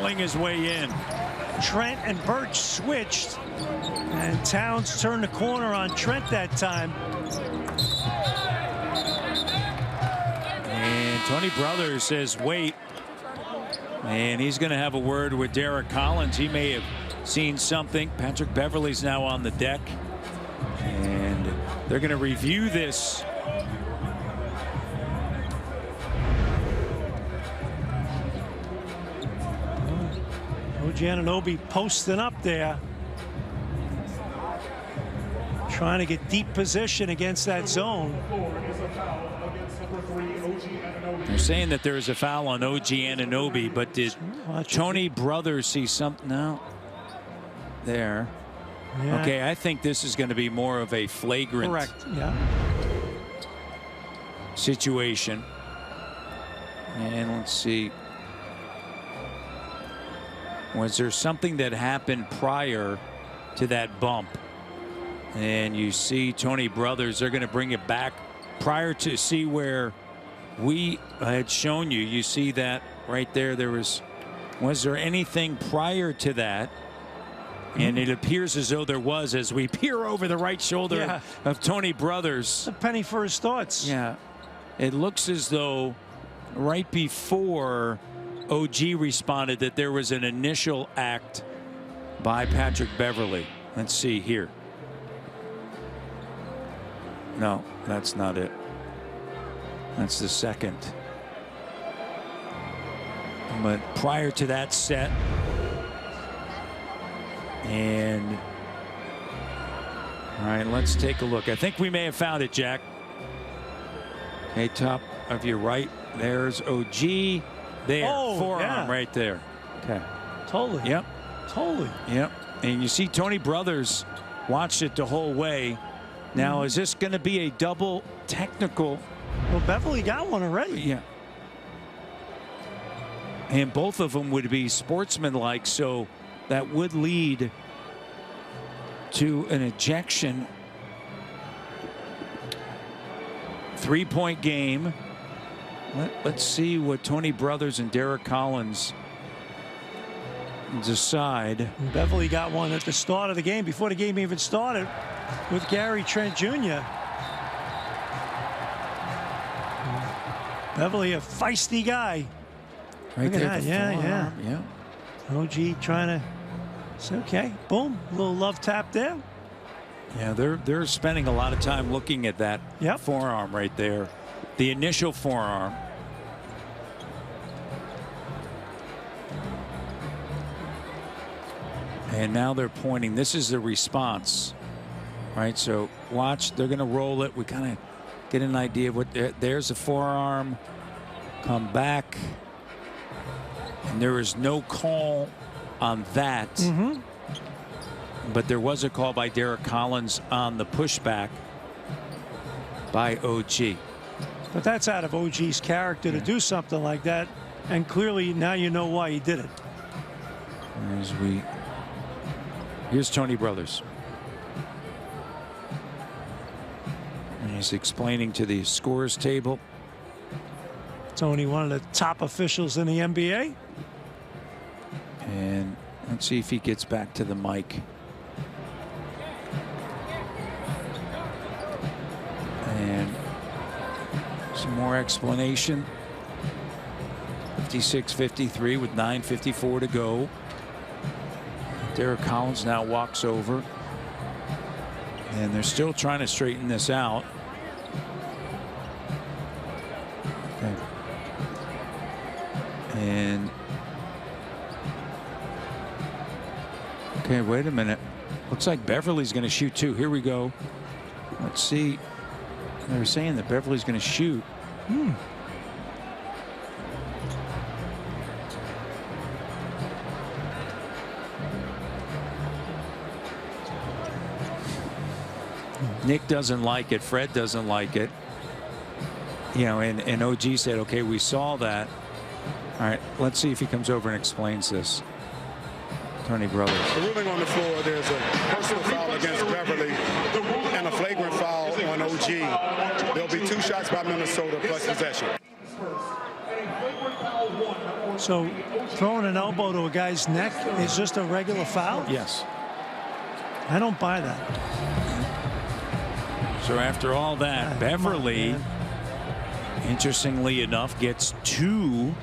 sling his way in. Trent and Birch switched, and Towns turned the corner on Trent that time. And Tony Brothers says, wait. And he's going to have a word with Derek Collins. He may have seen something. Patrick Beverley's now on the deck. And they're going to review this. OG Anunoby posting up there, trying to get deep position against that zone. They're saying that there is a foul on OG Anunoby, but did Tony Brothers see something? No. There. Yeah. Okay, I think this is going to be more of a flagrant situation. And let's see. Was there something that happened prior to that bump? And you see Tony Brothers, they're going to bring it back prior to see where we had shown you. You see that right there. There was there anything prior to that? And it appears as though there was, as we peer over the right shoulder of Tony Brothers. A penny for his thoughts. Yeah. It looks as though right before OG responded that there was an initial act by Patrick Beverley. Let's see here. No, that's not it. That's the second. But prior to that set, and all right, let's take a look. I think we may have found it, Jack. Okay, top of your right, there's OG. There, forearm right there. Okay. Totally. Yep. Totally. Yep. And you see Tony Brothers watched it the whole way. Now, is this going to be a double technical? Well, Beverley got one already. Yeah. And both of them would be sportsmanlike, so that would lead to an ejection. 3-point game. Let's see what Tony Brothers and Derek Collins decide. Beverley got one at the start of the game, before the game even started, with Gary Trent Jr. Beverley, a feisty guy. Right there. That. Yeah. OG trying to say, okay, boom, a little love tap there. Yeah, they're spending a lot of time looking at that forearm right there. The initial forearm. And now they're pointing. This is the response. Right, so watch, they're going to roll it. We kind of get an idea of what there's a forearm. Come back. And there is no call on that. But there was a call by Derek Collins on the pushback by OG. But that's out of OG's character to do something like that. And clearly now you know why he did it. Here's Tony Brothers. And he's explaining to the scores table. Tony, one of the top officials in the NBA. And let's see if he gets back to the mic. And some more explanation. 56-53 with 9:54 to go. Derek Collins now walks over. And they're still trying to straighten this out. Okay. And okay, wait a minute. Looks like Beverley's going to shoot too. Here we go. Let's see. They were saying that Beverley's going to shoot. Nick doesn't like it. Fred doesn't like it. You know, and OG said, okay, we saw that. All right, let's see if he comes over and explains this. Tony Brothers. The ruling on the floor, there's a personal foul against Beverley and a flagrant foul on OG. There'll be 2 shots by Minnesota plus possession. So Throwing an elbow to a guy's neck is just a regular foul? Yes. I don't buy that. So after all that, Beverley, interestingly enough, gets 2